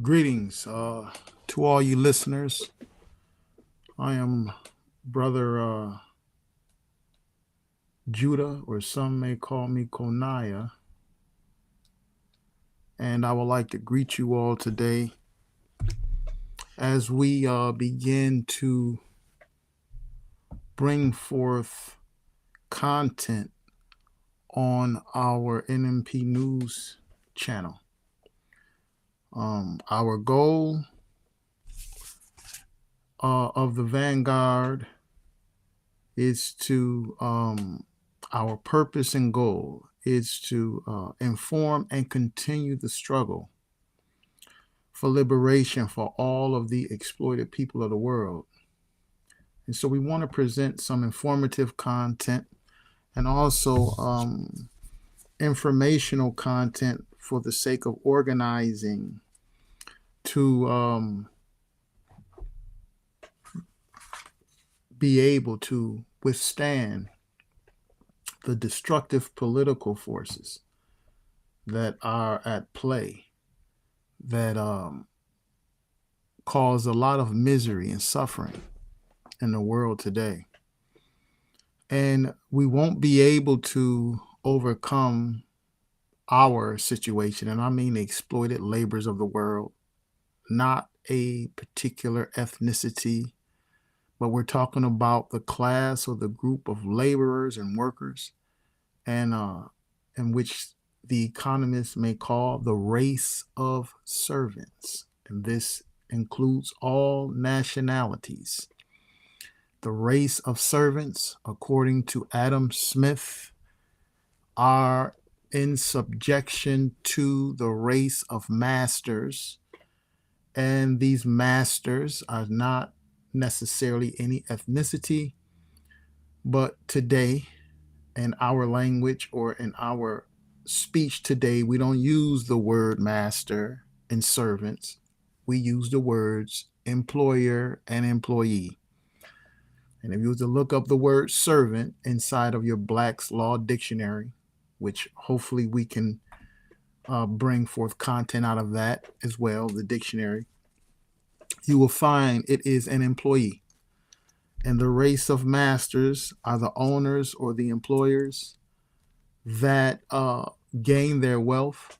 Greetings to all you listeners. I am Brother Judah, or some may call me Konaya, and I would like to greet you all today as we begin to bring forth content on our NMP News channel. Our goal of the Vanguard is to our purpose and goal is to inform and continue the struggle for liberation for all of the exploited people of the world. And so we want to present some informative content and also informational content for the sake of organizing to be able to withstand the destructive political forces that are at play that cause a lot of misery and suffering in the world today. And we won't be able to overcome our situation, and I mean the exploited laborers of the world, not a particular ethnicity, but we're talking about the class or the group of laborers and workers, and in which the economists may call the race of servants. And this includes all nationalities. The race of servants, according to Adam Smith, are in subjection to the race of masters. And these masters are not necessarily any ethnicity, but today, in our language or in our speech today, we don't use the word master and servants. We use the words employer and employee. And if you were to look up the word servant inside of your Black's Law Dictionary, which hopefully we can bring forth content out of that as well, the dictionary, you will find it is an employee. And the race of masters are the owners or the employers that gain their wealth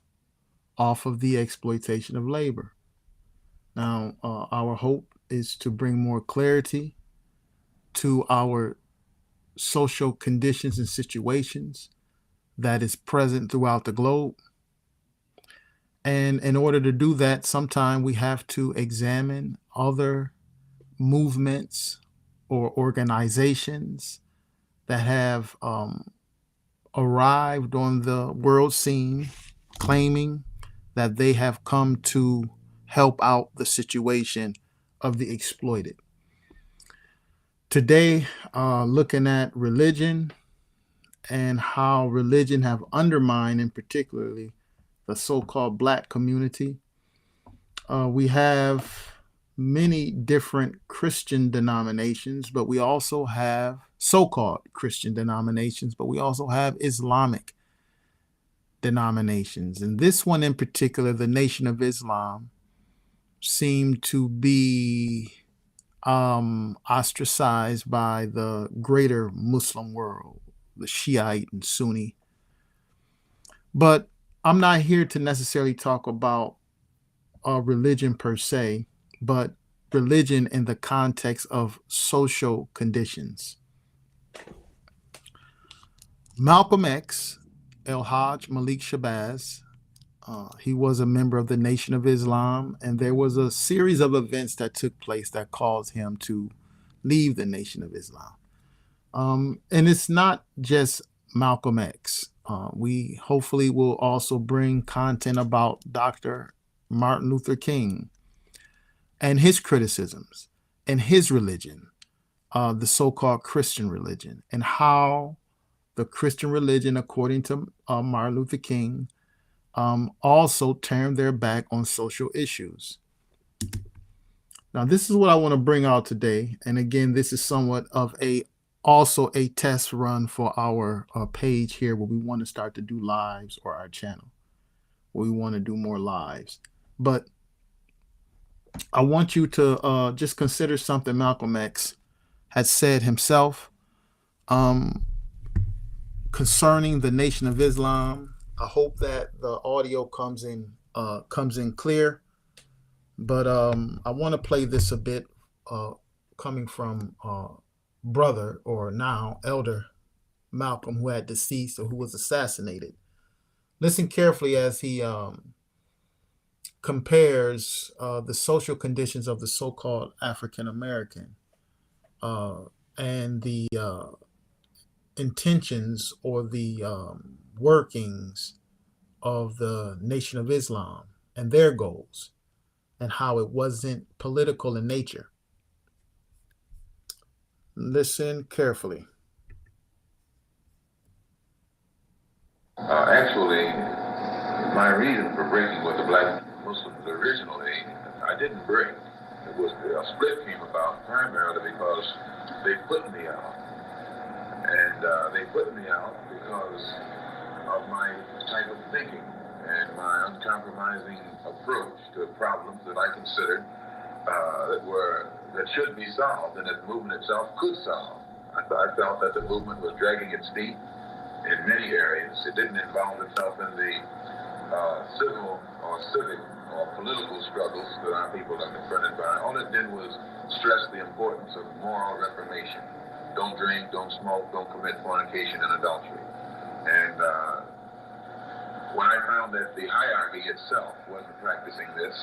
off of the exploitation of labor. Now, our hope is to bring more clarity to our social conditions and situations that is present throughout the globe. And in order to do that, sometimes we have to examine other movements or organizations that have arrived on the world scene claiming that they have come to help out the situation of the exploited. Today, looking at religion and how religion have undermined, in particularly the so-called Black community. We have many different Christian denominations, but we also have so-called Christian denominations, but we also have Islamic denominations. And this one in particular, the Nation of Islam, seemed to be ostracized by the greater Muslim world, the Shiite and Sunni. But I'm not here to necessarily talk about religion per se, but religion in the context of social conditions. Malcolm X, El Hajj Malik Shabazz, he was a member of the Nation of Islam, and there was a series of events that took place that caused him to leave the Nation of Islam. And it's not just Malcolm X. We hopefully will also bring content about Dr. Martin Luther King and his criticisms and his religion, the so-called Christian religion, and how the Christian religion, according to Martin Luther King, also turned their back on social issues. Now, this is what I want to bring out today. And again, this is somewhat of also a test run for our page here where we want to start to do lives, or our channel where we want to do more lives. But I want you to just consider something Malcolm X had said himself um, concerning the Nation of Islam. I hope that the audio comes in clear, but I want to play this a bit, coming from brother, or now elder, Malcolm, who had deceased or who was assassinated. Listen carefully as he compares the social conditions of the so-called African American uh, and the intentions or the workings of the Nation of Islam and their goals, and how it wasn't political in nature. Listen carefully. Actually, my reason for breaking with the black Muslims originally, I didn't break. It was a split came about primarily because they put me out. And they put me out because of my type of thinking and my uncompromising approach to problems that I considered that should be solved and that the movement itself could solve. I felt that the movement was dragging its feet in many areas. It didn't involve itself in the civil or civic or political struggles that our people are confronted by. All it did was stress the importance of moral reformation. Don't drink, don't smoke, don't commit fornication and adultery. And when I found that the hierarchy itself wasn't practicing this,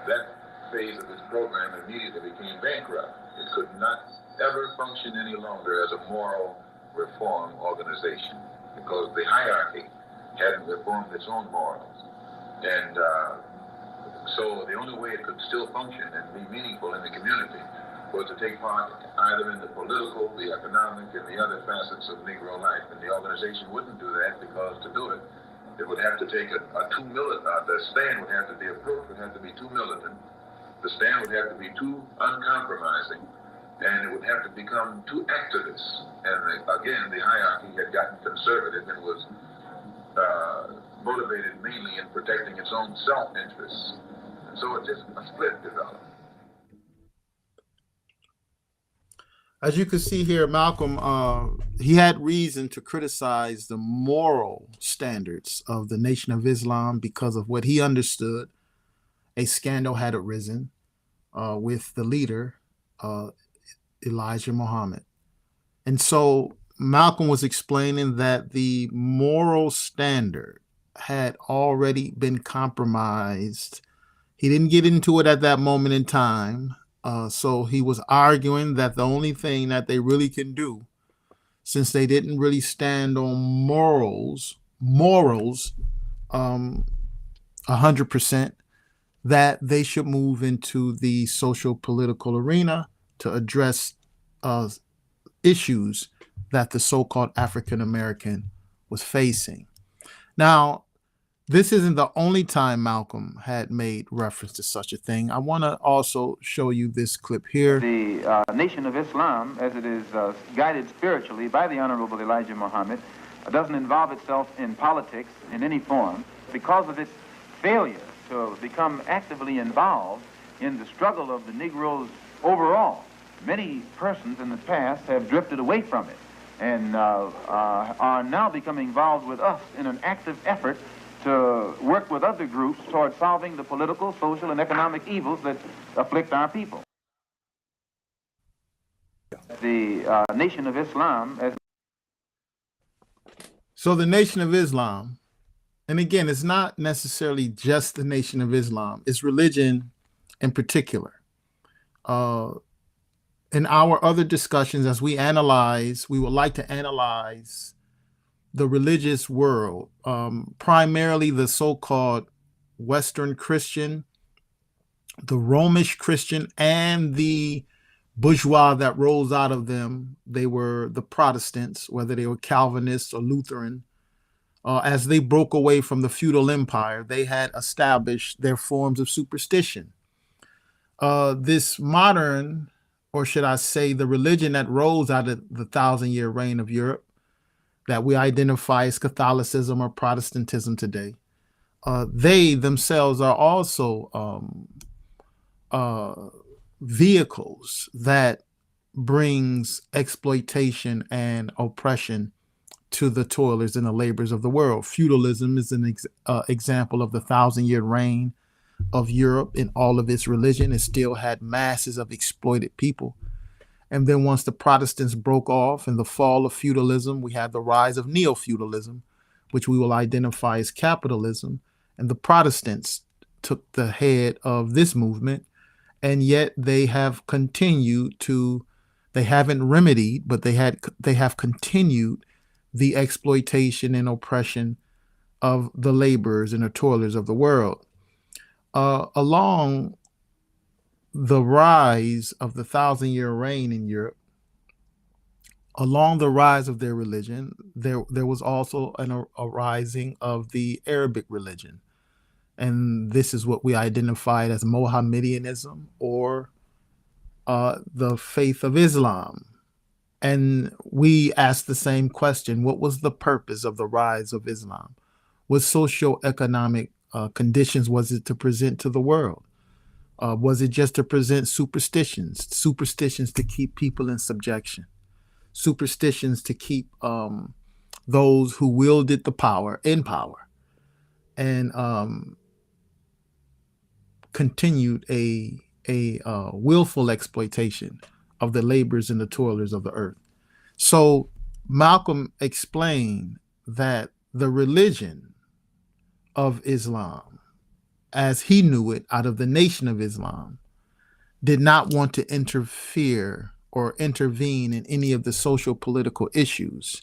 that phase of this program immediately became bankrupt. It could not ever function any longer as a moral reform organization because the hierarchy hadn't reformed its own morals. And so the only way it could still function and be meaningful in the community was to take part either in the political, the economic, and the other facets of Negro life. And the organization wouldn't do that because to do it, it would have to take the stand would have to be, approach would have to be too militant, the stand would have to be too uncompromising, and it would have to become too activist. And again, the hierarchy had gotten conservative and was motivated mainly in protecting its own self-interests. And so it just a split developed. As you can see here, Malcolm, he had reason to criticize the moral standards of the Nation of Islam because of what he understood. A scandal had arisen with the leader, Elijah Muhammad. And so Malcolm was explaining that the moral standard had already been compromised. He didn't get into it at that moment in time. So he was arguing that the only thing that they really can do, since they didn't really stand on morals, 100%, that they should move into the social political arena to address issues that the so-called African American was facing. Now, this isn't the only time Malcolm had made reference to such a thing. I want to also show you this clip here. The Nation of Islam, as it is guided spiritually by the Honorable Elijah Muhammad, doesn't involve itself in politics in any form because of its failure to become actively involved in the struggle of the Negroes overall. Many persons in the past have drifted away from it and are now becoming involved with us in an active effort to work with other groups toward solving the political, social, and economic evils that afflict our people. The Nation of Islam... So the Nation of Islam, and again, it's not necessarily just the Nation of Islam, it's religion in particular. In our other discussions, as we would like to analyze the religious world, primarily the so-called Western Christian, the Romish Christian, and the bourgeois that rose out of them. They were the Protestants, whether they were Calvinists or Lutheran. As they broke away from the feudal empire, they had established their forms of superstition. This modern, or should I say, the religion that rose out of the 1,000-year reign of Europe, that we identify as Catholicism or Protestantism today, they themselves are also uh, vehicles that brings exploitation and oppression to the toilers and the laborers of the world. Feudalism is an example of the 1,000-year reign of Europe in all of its religion. It still had masses of exploited people. And then once the Protestants broke off in the fall of feudalism, we had the rise of neo-feudalism, which we will identify as capitalism. And the Protestants took the head of this movement, and yet they have continued to, they haven't remedied, but they have continued the exploitation and oppression of the laborers and the toilers of the world. Along the rise of the 1,000-year reign in Europe, along the rise of their religion, there was also a rising of the Arabic religion. And this is what we identified as Mohammedanism, or the faith of Islam. And we asked the same question: what was the purpose of the rise of Islam? What socioeconomic conditions was it to present to the world? Was it just to present superstitions to keep people in subjection, superstitions to keep those who wielded the power in power, and continued a willful exploitation of the laborers and the toilers of the earth? So Malcolm explained that the religion of Islam, as he knew it out of the Nation of Islam, did not want to interfere or intervene in any of the social political issues.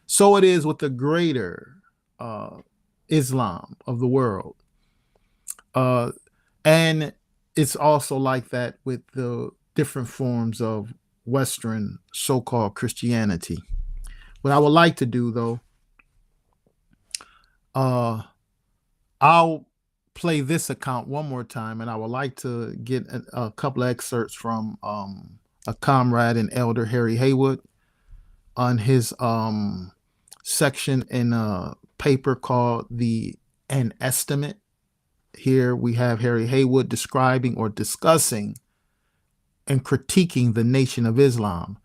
So it is with the greater Islam of the world. And it's also like that with the different forms of Western so-called Christianity. What I would like to do, though, I'll play this account one more time, and I would like to get a couple of excerpts from a comrade and elder, Harry Haywood, on his section in a paper called An Estimate. Here we have Harry Haywood describing or discussing and critiquing the Nation of Islam.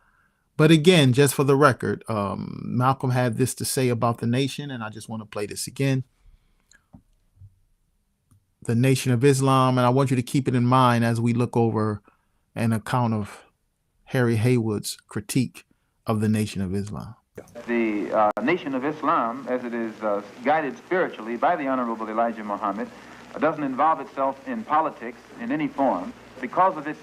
But again, just for the record, Malcolm had this to say about the nation, and I just want to play this again. The Nation of Islam, and I want you to keep it in mind as we look over an account of Harry Haywood's critique of the Nation of Islam. The Nation of Islam, as it is guided spiritually by the Honorable Elijah Muhammad, doesn't involve itself in politics in any form because of its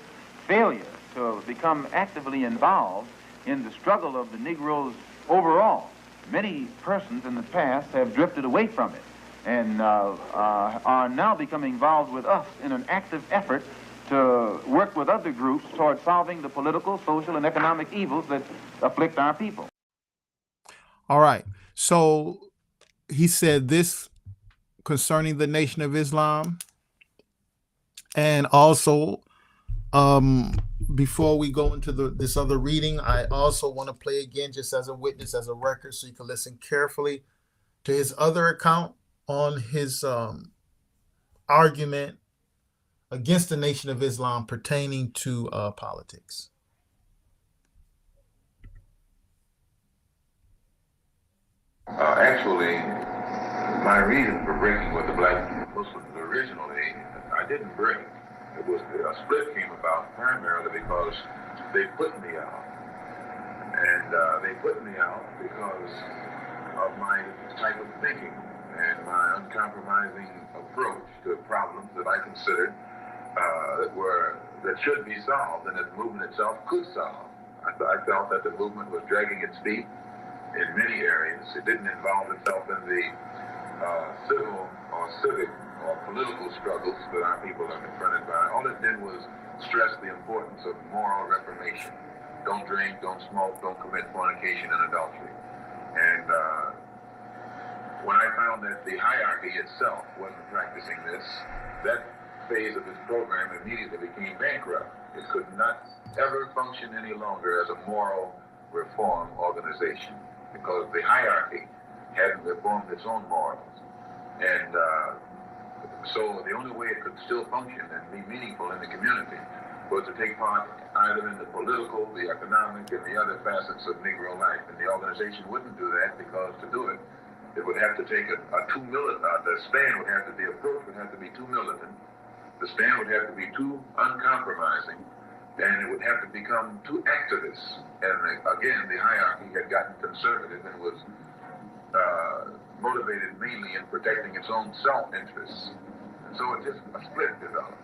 failure to become actively involved in the struggle of the Negroes overall. Many persons in the past have drifted away from it and are now becoming involved with us in an active effort to work with other groups toward solving the political, social, and economic evils that afflict our people. All right. So he said this concerning the Nation of Islam. And also, before we go into this other reading, I also want to play again, just as a witness, as a record, so you can listen carefully to his other account on his argument against the Nation of Islam pertaining to politics. Actually, my reason for breaking with the black Muslims originally, I didn't break. It was a split came about primarily because they put me out. And they put me out because of my type of thinking and my uncompromising approach to problems that I considered that should be solved and that the movement itself could solve. I felt that the movement was dragging its feet in many areas. It didn't involve itself in the civil or civic or political struggles that our people are confronted by. All it did was stress the importance of moral reformation. Don't drink, don't smoke, don't commit fornication and adultery. And when I found that the hierarchy itself wasn't practicing this, that phase of its program immediately became bankrupt. It could not ever function any longer as a moral reform organization because the hierarchy hadn't reformed its own morals. And So the only way it could still function and be meaningful in the community was to take part either in the political, the economic, and the other facets of Negro life. And the organization wouldn't do that because to do it, it would have to take the stand would have to be, approach would have to be too militant. The stand would have to be too uncompromising, and it would have to become too activist. And again, the hierarchy had gotten conservative and was motivated mainly in protecting its own self-interests. And so it just a split developed.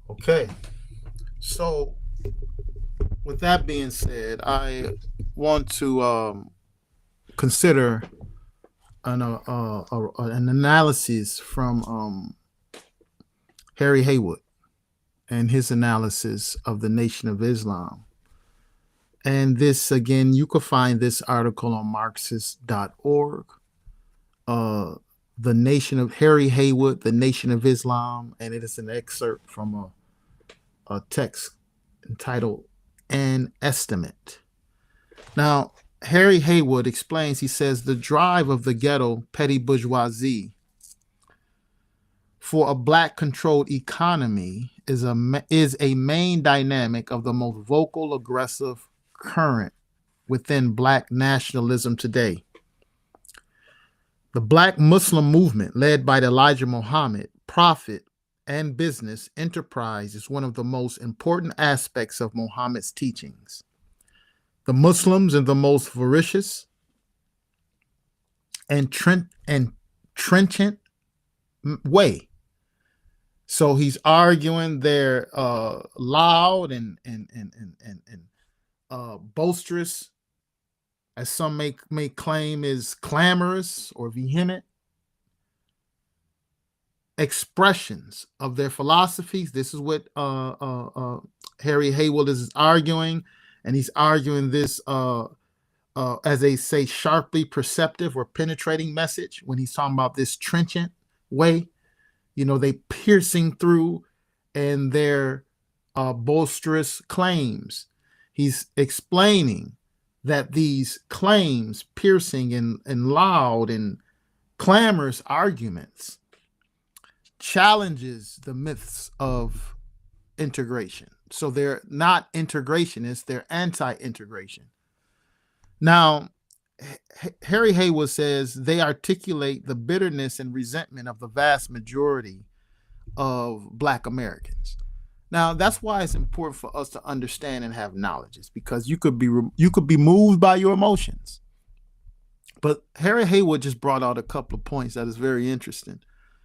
Okay. So with that being said, I want to consider an analysis from Harry Haywood and his analysis of the Nation of Islam. And this, again, you can find this article on Marxist.org. The Nation of Harry Haywood, The Nation of Islam, and it is an excerpt from a text entitled An Estimate. Now, Harry Haywood explains, he says, the drive of the ghetto petty bourgeoisie for a black-controlled economy is a main dynamic of the most vocal, aggressive current within black nationalism today. The Black Muslim movement, led by Elijah Muhammad, prophet and business enterprise, is one of the most important aspects of Muhammad's teachings. The Muslims, in the most voracious and trenchant way. So he's arguing they're loud and boisterous, as some may claim, is clamorous or vehement expressions of their philosophies. This is what Harry Haywood is arguing, and he's arguing this as they say, sharply perceptive or penetrating message. When he's talking about this trenchant way, you know, they piercing through and their boisterous claims. He's explaining that these claims, piercing and loud and clamorous arguments, challenges the myths of integration. So they're not integrationists, they're anti-integration. Now, Harry Haywood says they articulate the bitterness and resentment of the vast majority of Black Americans. Now, that's why it's important for us to understand and have knowledge, is because you could be moved by your emotions. But Harry Haywood just brought out a couple of points that is very interesting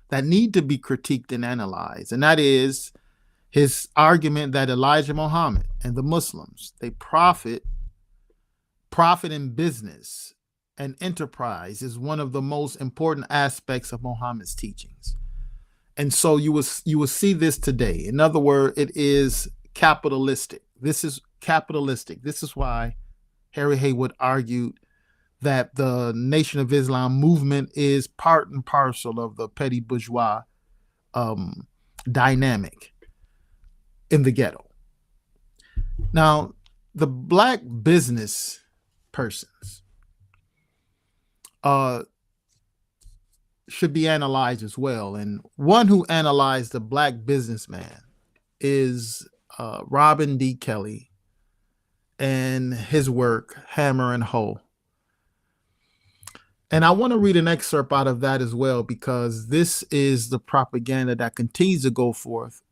that need to be critiqued and analyzed. And that is his argument that Elijah Muhammad and the Muslims, they profit in business and enterprise is one of the most important aspects of Muhammad's teachings. And so you will see this today. In other words, it is capitalistic. This is capitalistic. This is why Harry Haywood argued that the Nation of Islam movement is part and parcel of the petty bourgeois dynamic in the ghetto. Now, the Black business persons should be analyzed as well. And one who analyzed the Black businessman is Robin D. Kelly and his work, Hammer and Hoe. And I want to read an excerpt out of that as well, because this is the propaganda that continues to go forth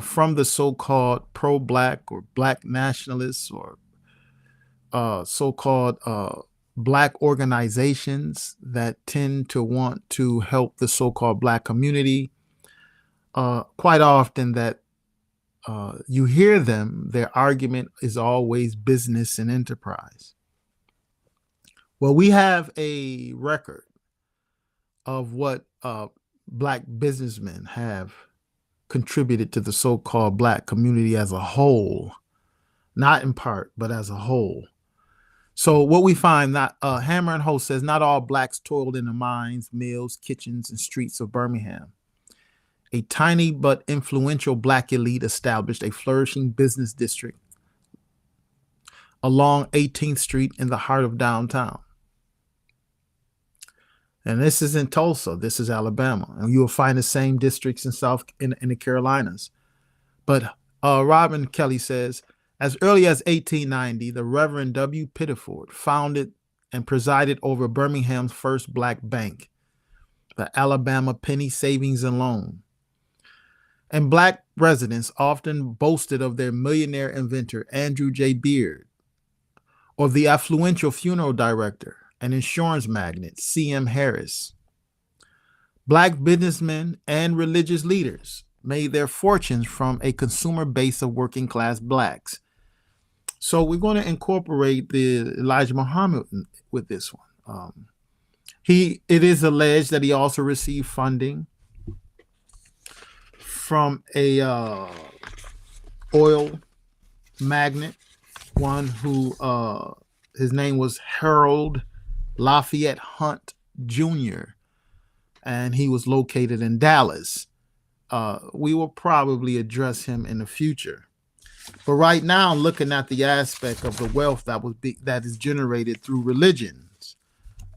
from the so-called pro-Black or Black nationalists or so-called Black organizations that tend to want to help the so-called Black community. Quite often that you hear them, their argument is always business and enterprise. Well, we have a record of what Black businessmen have contributed to the so-called Black community as a whole, not in part, but as a whole. So what we find, that Hammer and Hoe says, not all Blacks toiled in the mines, mills, kitchens, and streets of Birmingham. A tiny but influential Black elite established a flourishing business district along 18th Street in the heart of downtown. And this is in Tulsa. This is Alabama. And you will find the same districts in the Carolinas. But Robin Kelly says, as early as 1890, the Reverend W. Pitterford founded and presided over Birmingham's first black bank, the Alabama Penny Savings and Loan. And black residents often boasted of their millionaire inventor, Andrew J. Beard, or the affluential funeral director and insurance magnate, C.M. Harris. Black businessmen and religious leaders made their fortunes from a consumer base of working class blacks. So we're going to incorporate the Elijah Muhammad with this one. It is alleged that he also received funding from a oil magnate, one who his name was Harold Lafayette Hunt Jr., and he was located in Dallas. We will probably address him in the future. But right now, looking at the aspect of the wealth that is generated through religions,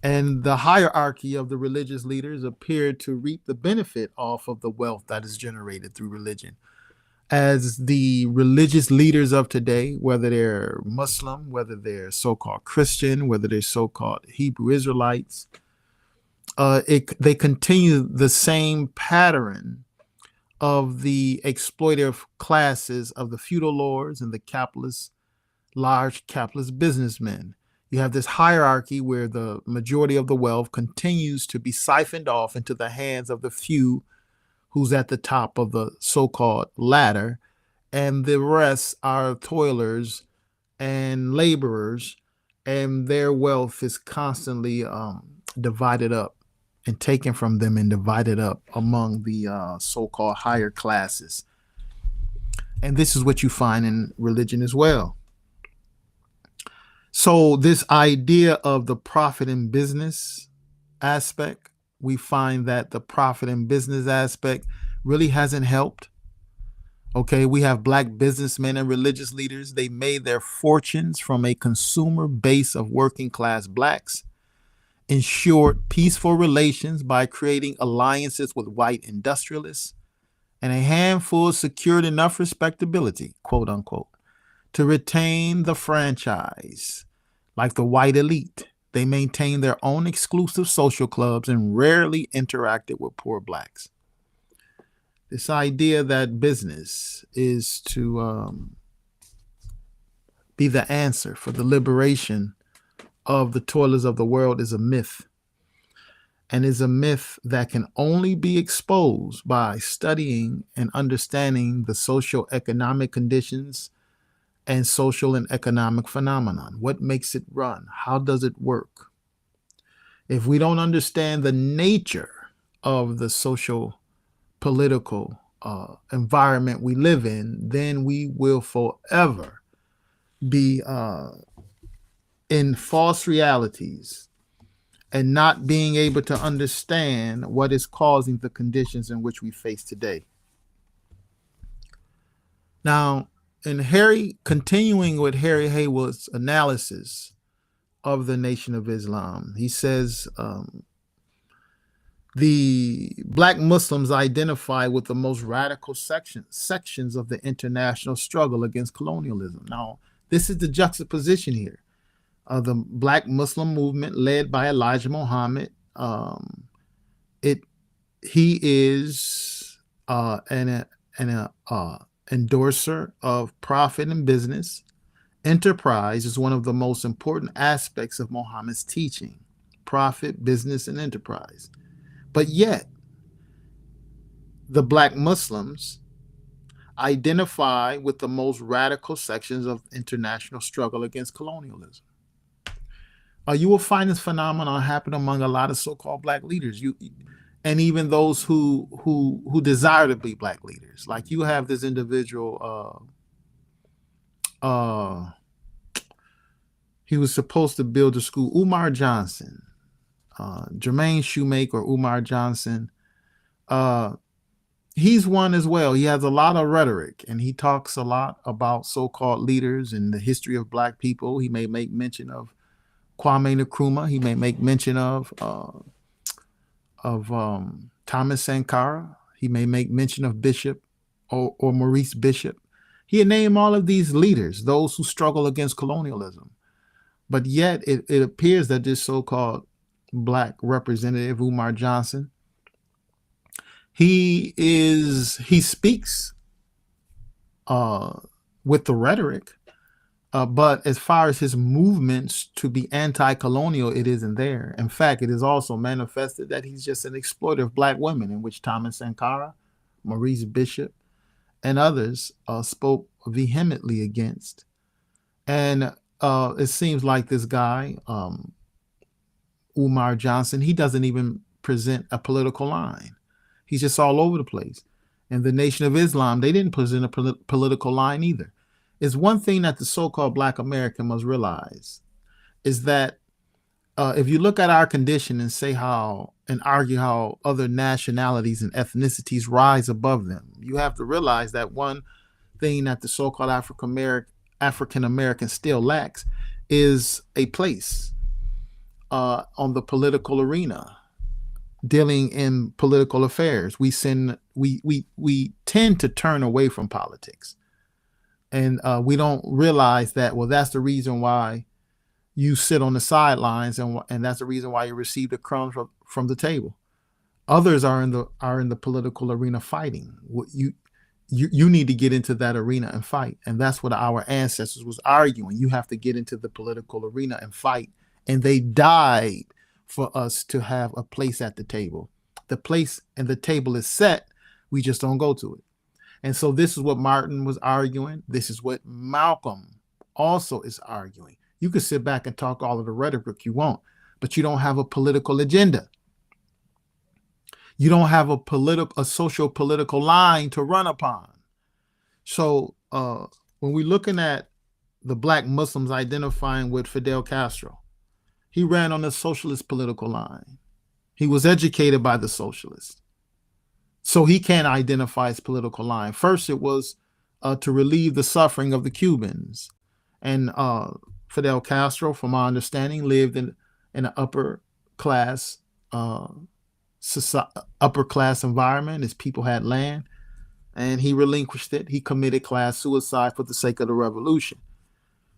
and the hierarchy of the religious leaders appeared to reap the benefit off of the wealth that is generated through religion. As the religious leaders of today, whether they're Muslim, whether they're so-called Christian, whether they're so-called Hebrew Israelites, they continue the same pattern of the exploitative classes of the feudal lords and the large capitalist businessmen. You have this hierarchy where the majority of the wealth continues to be siphoned off into the hands of the few who's at the top of the so-called ladder, and the rest are toilers and laborers, and their wealth is constantly divided up and taken from them and divided up among the so-called higher classes. And this is what you find in religion as well. So this idea of the profit in business aspect, we find that the profit in business aspect really hasn't helped. Okay, we have black businessmen and religious leaders. They made their fortunes from a consumer base of working class blacks, ensured peaceful relations by creating alliances with white industrialists, and a handful secured enough respectability, quote unquote, to retain the franchise. Like the white elite, they maintained their own exclusive social clubs and rarely interacted with poor blacks. This idea that business is to be the answer for the liberation of the toilers of the world is a myth, and is a myth that can only be exposed by studying and understanding the socio-economic conditions and social and economic phenomenon. What makes it run? How does it work? If we don't understand the nature of the social political environment we live in, then we will forever be in false realities and not being able to understand what is causing the conditions in which we face today. Now, continuing with Harry Haywood's analysis of the Nation of Islam, he says the black Muslims identify with the most radical sections of the international struggle against colonialism. Now, this is the juxtaposition here. The black Muslim movement led by Elijah Muhammad, he is an endorser of profit and business. Enterprise is one of the most important aspects of Muhammad's teaching: profit, business, and enterprise. But yet, the black Muslims identify with the most radical sections of international struggle against colonialism. You will find this phenomenon happen among a lot of so-called black leaders. And even those who desire to be black leaders. Like you have this individual, he was supposed to build a school, Umar Johnson, Jermaine Shoemaker, Umar Johnson. He's one as well. He has a lot of rhetoric, and he talks a lot about so-called leaders and the history of black people. He may make mention of Kwame Nkrumah. He may make mention of of Thomas Sankara. He may make mention of Bishop or Maurice Bishop. He had named all of these leaders, those who struggle against colonialism. But yet it appears that this so-called black representative, Umar Johnson, he speaks with the rhetoric, but as far as his movements to be anti-colonial, it isn't there. In fact, it is also manifested that he's just an exploiter of black women, in which Thomas Sankara, Maurice Bishop, and others spoke vehemently against. And it seems like this guy, Umar Johnson, he doesn't even present a political line. He's just all over the place. And the Nation of Islam, they didn't present a political line either. It's one thing that the so-called Black American must realize is that if you look at our condition and say how and argue how other nationalities and ethnicities rise above them, you have to realize that one thing that the so-called African American still lacks is a place on the political arena, dealing in political affairs. We tend to turn away from politics, and we don't realize that. Well, that's the reason why you sit on the sidelines, and that's the reason why you receive the crumbs from the table. Others are in the political arena fighting. You need to get into that arena and fight, and that's what our ancestors was arguing. You have to get into the political arena and fight, and they died for us to have a place at the table. The place and the table is set. We just don't go to it. And so this is what Martin was arguing. This is what Malcolm also is arguing. You can sit back and talk all of the rhetoric you want, but you don't have a political agenda. You don't have a social political line to run upon. So when we're looking at the black Muslims identifying with Fidel Castro, he ran on the socialist political line. He was educated by the socialists. So he can't identify his political line. First, it was to relieve the suffering of the Cubans. And Fidel Castro, from my understanding, lived in an upper class environment. His people had land, and he relinquished it. He committed class suicide for the sake of the revolution.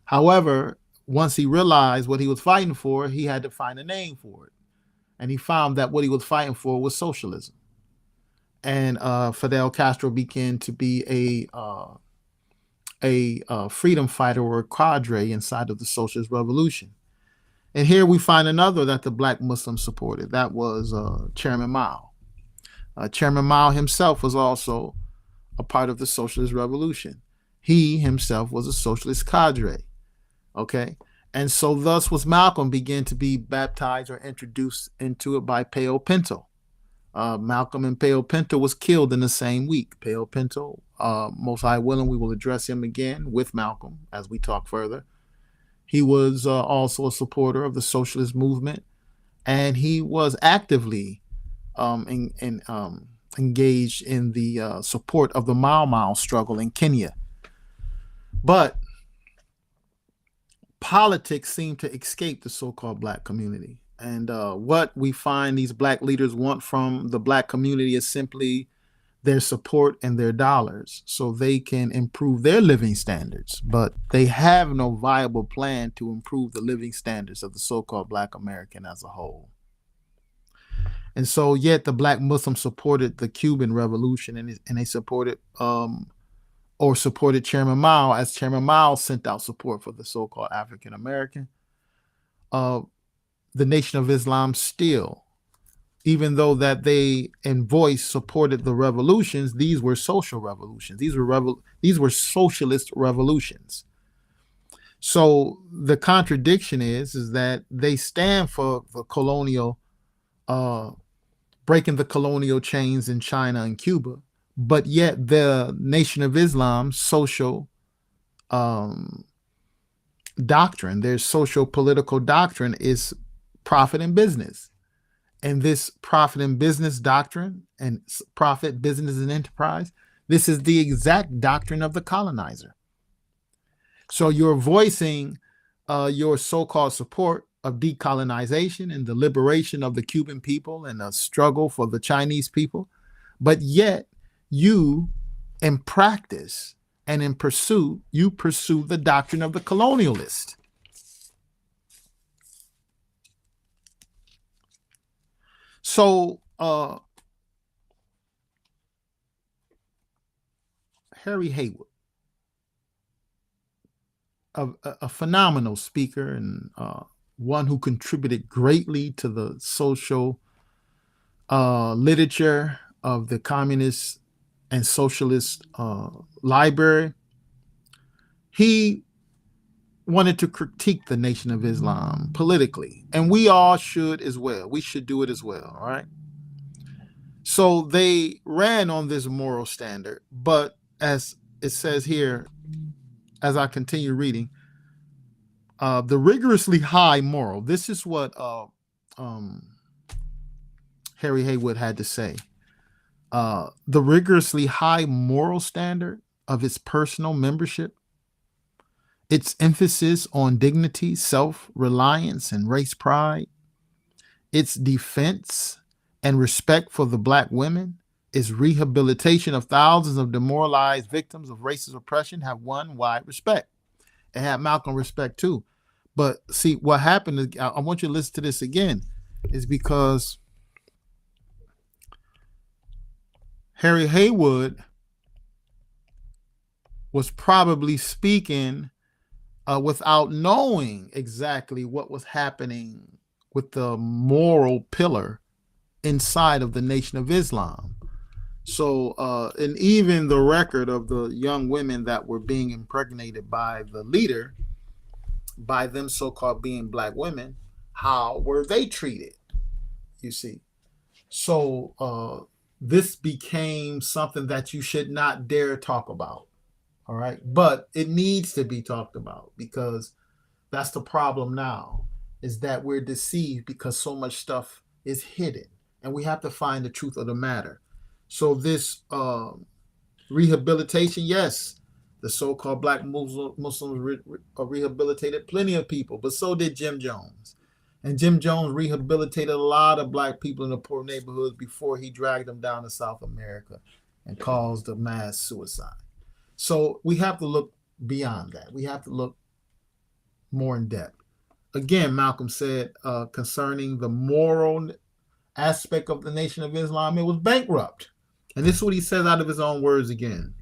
However, once he realized what he was fighting for, he had to find a name for it. And he found that what he was fighting for was socialism. And Fidel Castro began to be a freedom fighter or a cadre inside of the socialist revolution. And here we find another that the black Muslims supported. That was Chairman Mao. Chairman Mao himself was also a part of the socialist revolution. He himself was a socialist cadre. Okay. And so thus was Malcolm began to be baptized or introduced into it by Pio Pinto. Malcolm and Pio Pinto was killed in the same week. Pio Pinto, most high willing, we will address him again with Malcolm as we talk further. He was also a supporter of the socialist movement, and he was actively engaged in the support of the Mau Mau struggle in Kenya. But politics seem to escape the so-called black community. And what we find these black leaders want from the black community is simply their support and their dollars so they can improve their living standards. But they have no viable plan to improve the living standards of the so-called black American as a whole. And so yet the black Muslims supported the Cuban Revolution, and they supported supported Chairman Mao, as Chairman Mao sent out support for the so-called African American. The Nation of Islam still, even though that they in voice supported the revolutions, these were social revolutions. These were socialist revolutions. So the contradiction is that they stand for the colonial, breaking the colonial chains in China and Cuba, but yet the Nation of Islam's social doctrine, their social political doctrine is profit and business. And this profit and business doctrine and profit, business, and enterprise, this is the exact doctrine of the colonizer. So you're voicing your so-called support of decolonization and the liberation of the Cuban people and the struggle for the Chinese people. But yet you, in practice and in pursuit, you pursue the doctrine of the colonialist. So Harry Haywood, a phenomenal speaker and one who contributed greatly to the social literature of the communist and socialist library. He wanted to critique the Nation of Islam politically, and we all should as well. We should do it as well, all right? So they ran on this moral standard, but as it says here, as I continue reading, the rigorously high moral, this is what Harry Haywood had to say. The rigorously high moral standard of its personal membership, its emphasis on dignity, self-reliance, and race pride, its defense and respect for the Black women, its rehabilitation of thousands of demoralized victims of racist oppression have won wide respect. It had Malcolm respect too. But see, what happened is, I want you to listen to this again, is because Harry Haywood was probably speaking without knowing exactly what was happening with the moral pillar inside of the Nation of Islam. So, and even the record of the young women that were being impregnated by the leader, by them so-called being Black women, how were they treated? You see? So, this became something that you should not dare talk about. All right. But it needs to be talked about, because that's the problem now, is that we're deceived because so much stuff is hidden and we have to find the truth of the matter. So this rehabilitation, yes, the so-called Black Muslims rehabilitated plenty of people, but so did Jim Jones. And Jim Jones rehabilitated a lot of Black people in the poor neighborhoods before he dragged them down to South America and caused a mass suicide. So we have to look beyond that. We have to look more in depth. Again, Malcolm said concerning the moral aspect of the Nation of Islam, it was bankrupt. And this is what he says out of his own words again.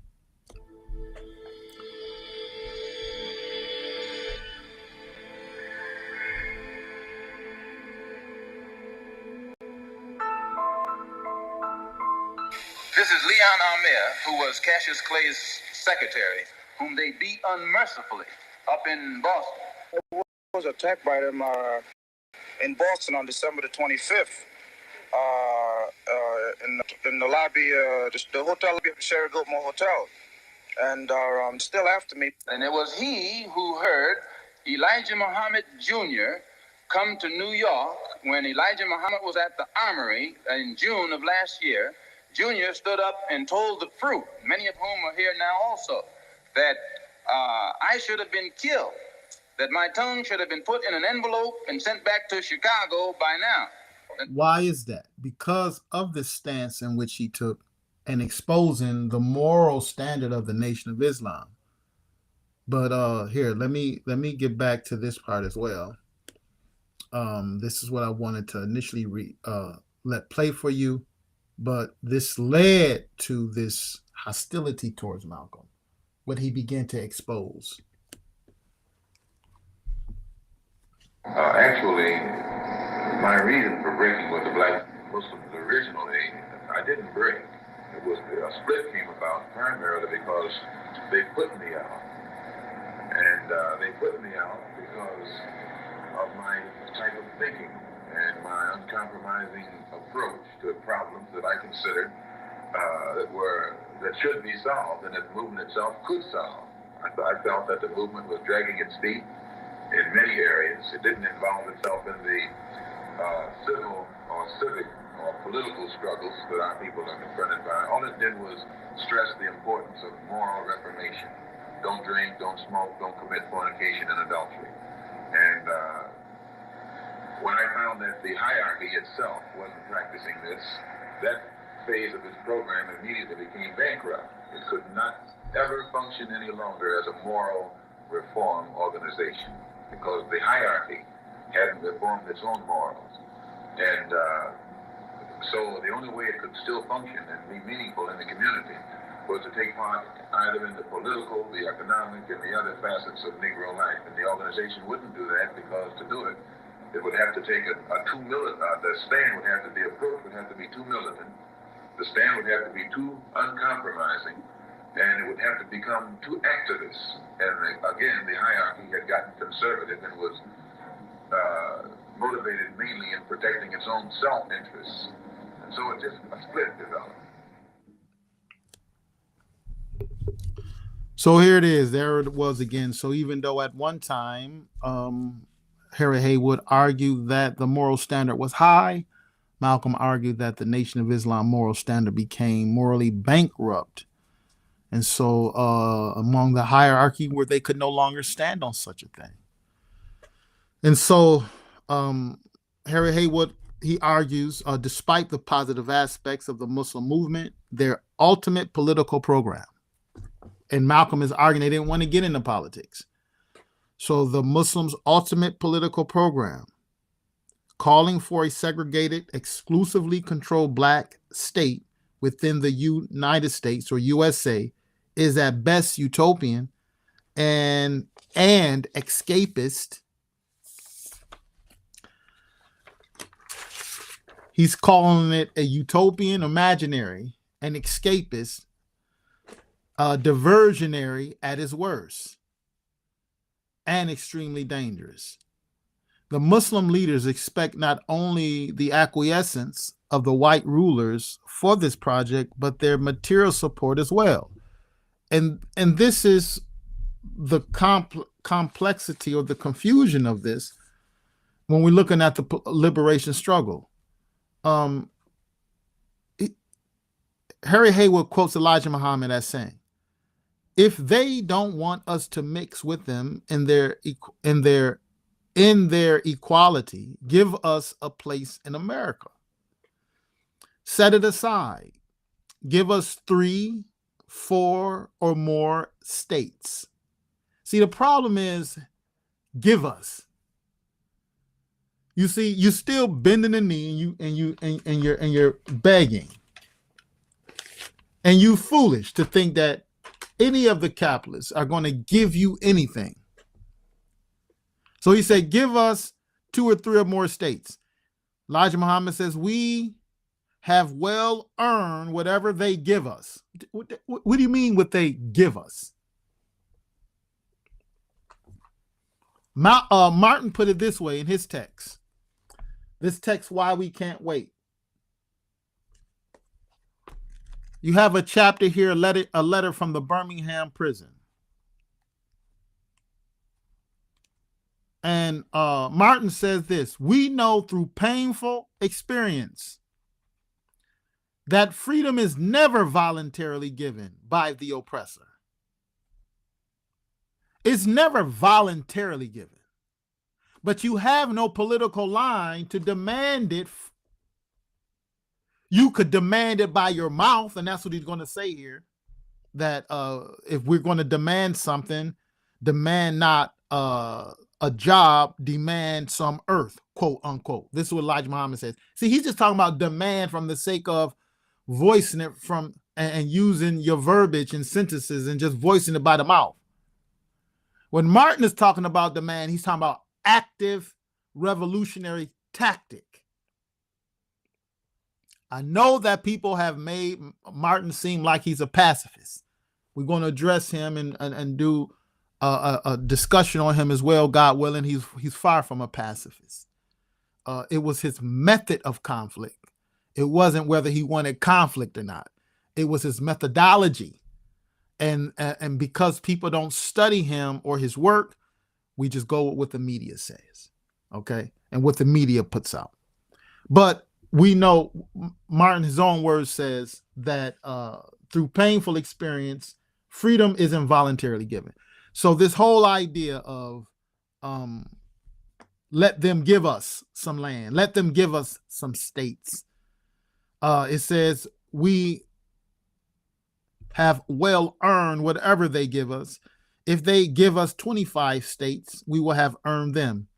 This is Leon Amir, who was Cassius Clay's secretary, whom they beat unmercifully up in Boston. I was attacked by them in Boston on December the 25th. In the lobby, the hotel lobby of the Sherry Goatmore Hotel, and still after me. And it was he who heard Elijah Muhammad Jr. come to New York when Elijah Muhammad was at the Armory in June of last year. Jr. stood up and told the fruit, many of whom are here now also, that I should have been killed, that my tongue should have been put in an envelope and sent back to Chicago by now. Why is that? Because of the stance in which he took in exposing the moral standard of the Nation of Islam. But here, let me get back to this part as well. This is what I wanted to initially let play for you, but this led to this hostility towards Malcolm, what he began to expose. Actually, my reason for breaking with the Black Muslims originally, I didn't break. It was a split came about primarily because they put me out. And they put me out because of my type of thinking and my uncompromising approach to problems that I considered that should be solved and that the movement itself could solve. I felt that the movement was dragging its feet in many areas. It didn't involve itself in the civil or civic or political struggles that our people are confronted by. All it did was stress the importance of moral reformation. Don't drink, don't smoke, don't commit fornication and adultery. And When I found that the hierarchy itself wasn't practicing this, that phase of its program immediately became bankrupt. It could not ever function any longer as a moral reform organization because the hierarchy hadn't reformed its own morals. And so the only way it could still function and be meaningful in the community was to take part either in the political, the economic, and the other facets of Negro life. And the organization wouldn't do that because to do it, it would have to take the stand would have to be, approach would have to be too militant, the stand would have to be too uncompromising, and it would have to become too activist. And again, the hierarchy had gotten conservative and was motivated mainly in protecting its own self-interests. And so it just a split developed. So here it is. There it was again. So even though at one time Harry Haywood argued that the moral standard was high, Malcolm argued that the Nation of Islam moral standard became morally bankrupt. And so among the hierarchy where they could no longer stand on such a thing. And so Harry Haywood, he argues, despite the positive aspects of the Muslim movement, their ultimate political program. And Malcolm is arguing they didn't want to get into politics. So the Muslims' ultimate political program, calling for a segregated, exclusively controlled black state within the United States or USA, is at best utopian and escapist. He's calling it a utopian, imaginary, and escapist, diversionary at its worst, and extremely dangerous. The Muslim leaders expect not only the acquiescence of the white rulers for this project, but their material support as well. And this is the complexity or the confusion of this when we're looking at the liberation struggle. Harry Haywood quotes Elijah Muhammad as saying, if they don't want us to mix with them in their equality, give us a place in America. Set it aside. Give us 3, 4, or more states. See, the problem is give us. You see, you're still bending the knee and you're begging. And you foolish to think that any of the capitalists are going to give you anything. So he said, give us 2 or 3 or more states. Elijah Muhammad says, we have well earned whatever they give us. What do you mean what they give us? Martin put it this way in his text. This text, Why We Can't Wait. You have a chapter here, a letter from the Birmingham prison. And Martin says this, we know through painful experience that freedom is never voluntarily given by the oppressor. It's never voluntarily given. But you have no political line to demand it. You could demand it by your mouth, and that's what he's going to say here, that if we're going to demand something, demand not a job, demand some earth, quote unquote. This is what Elijah Muhammad says. See, he's just talking about demand from the sake of voicing it from and using your verbiage and sentences and just voicing it by the mouth. When Martin is talking about demand, he's talking about active revolutionary tactic. I know that people have made Martin seem like he's a pacifist. We're going to address him and do a discussion on him as well, God willing. He's far from a pacifist. It was his method of conflict. It wasn't whether he wanted conflict or not. It was his methodology. And because people don't study him or his work, we just go with what the media says, okay? And what the media puts out. But we know Martin, his own words, says that through painful experience, freedom isn't voluntarily given. So this whole idea of let them give us some land. Let them give us some states. It says we have well earned whatever they give us. If they give us 25 states, we will have earned them.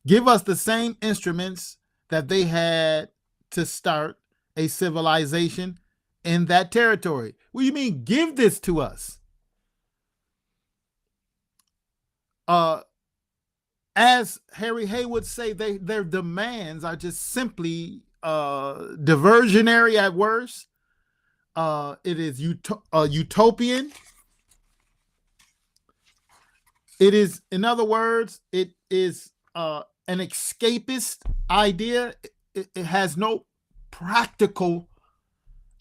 Give us the same instruments that they had to start a civilization in that territory. What do you mean, give this to us? As Harry Haywood say, their demands are just simply diversionary at worst. It is utopian. It is, in other words, it is an escapist idea. It has no practical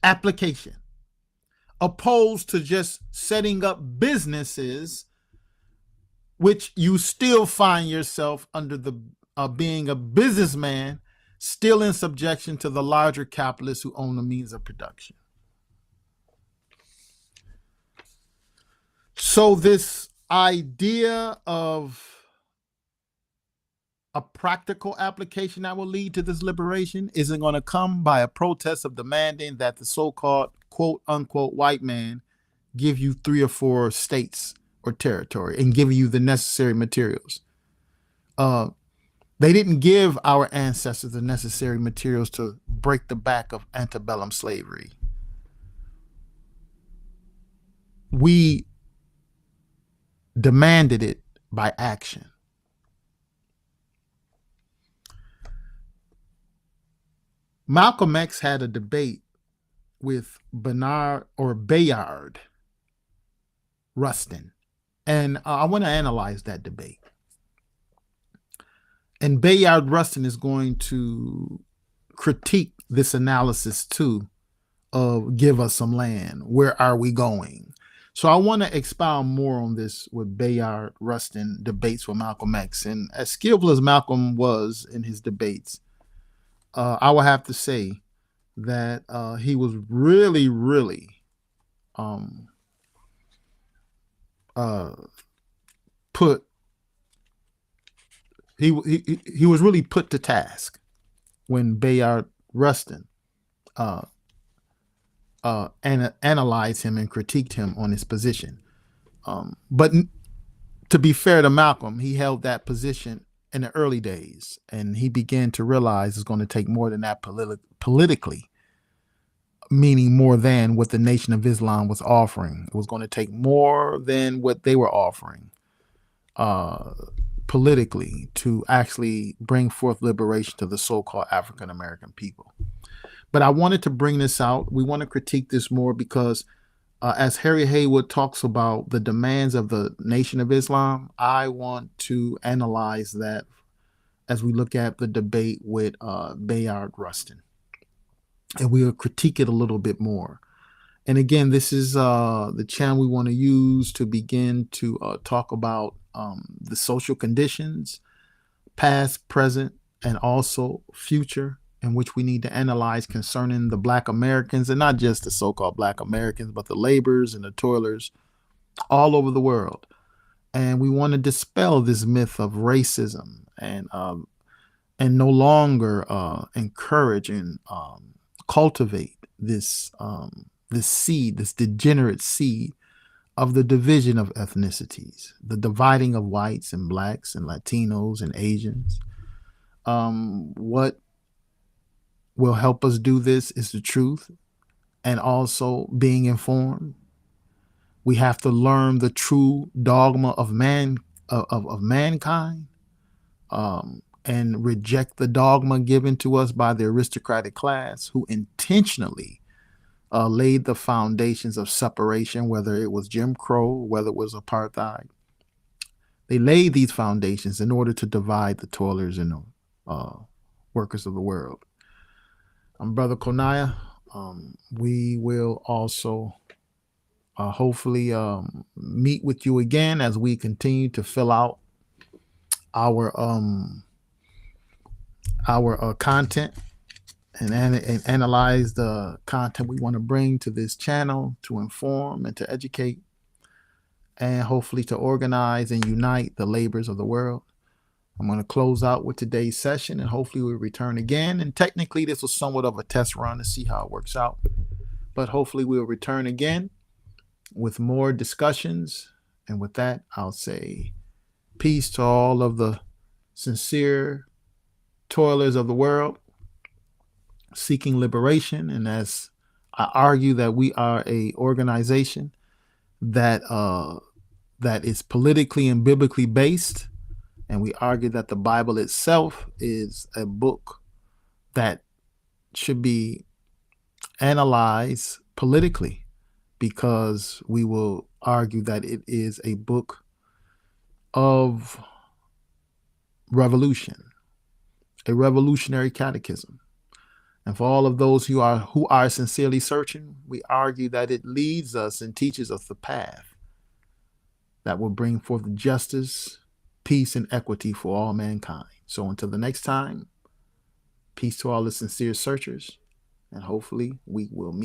application, opposed to just setting up businesses, which you still find yourself under the being a businessman, still in subjection to the larger capitalists who own the means of production. So this idea of a practical application that will lead to this liberation isn't going to come by a protest of demanding that the so-called quote unquote white man give you 3 or 4 states or territory and give you the necessary materials. They didn't give our ancestors the necessary materials to break the back of antebellum slavery. We demanded it by action. Malcolm X had a debate with Bayard Rustin, and I want to analyze that debate. And Bayard Rustin is going to critique this analysis too of give us some land. Where are we going? So I want to expound more on this with Bayard Rustin debates with Malcolm X. And as skillful as Malcolm was in his debates, I will have to say that he was really, really he was really put to task when Bayard Rustin analyzed him and critiqued him on his position. But to be fair to Malcolm, he held that position in the early days, and he began to realize it's going to take more than that politically, meaning more than what the Nation of Islam was offering. It was going to take more than what they were offering politically to actually bring forth liberation to the so-called African American people. But I wanted to bring this out. We want to critique this more because as Harry Haywood talks about the demands of the Nation of Islam, I want to analyze that as we look at the debate with Bayard Rustin. And we'll critique it a little bit more. And again, this is the channel we want to use to begin to talk about the social conditions, past, present, and also future, in which we need to analyze concerning the Black Americans, and not just the so-called Black Americans, but the laborers and the toilers all over the world. And we want to dispel this myth of racism and no longer encourage and cultivate this seed, this degenerate seed of the division of ethnicities, the dividing of whites and blacks and Latinos and Asians. What will help us do this is the truth and also being informed. We have to learn the true dogma of mankind and reject the dogma given to us by the aristocratic class who intentionally laid the foundations of separation, whether it was Jim Crow, whether it was apartheid. They laid these foundations in order to divide the toilers and the workers of the world. I'm Brother Konaya. We will also hopefully meet with you again as we continue to fill out our content and analyze the content we want to bring to this channel to inform and to educate and hopefully to organize and unite the laborers of the world. I'm going to close out with today's session, and hopefully we'll return again. And technically, this was somewhat of a test run to see how it works out. But hopefully we'll return again with more discussions. And with that, I'll say peace to all of the sincere toilers of the world seeking liberation. And as I argue that we are a organization that that is politically and biblically based, and we argue that the Bible itself is a book that should be analyzed politically, because we will argue that it is a book of revolution, a revolutionary catechism. And for all of those who are sincerely searching, we argue that it leads us and teaches us the path that will bring forth justice, peace, and equity for all mankind. So until the next time, peace to all the sincere searchers, and hopefully we will meet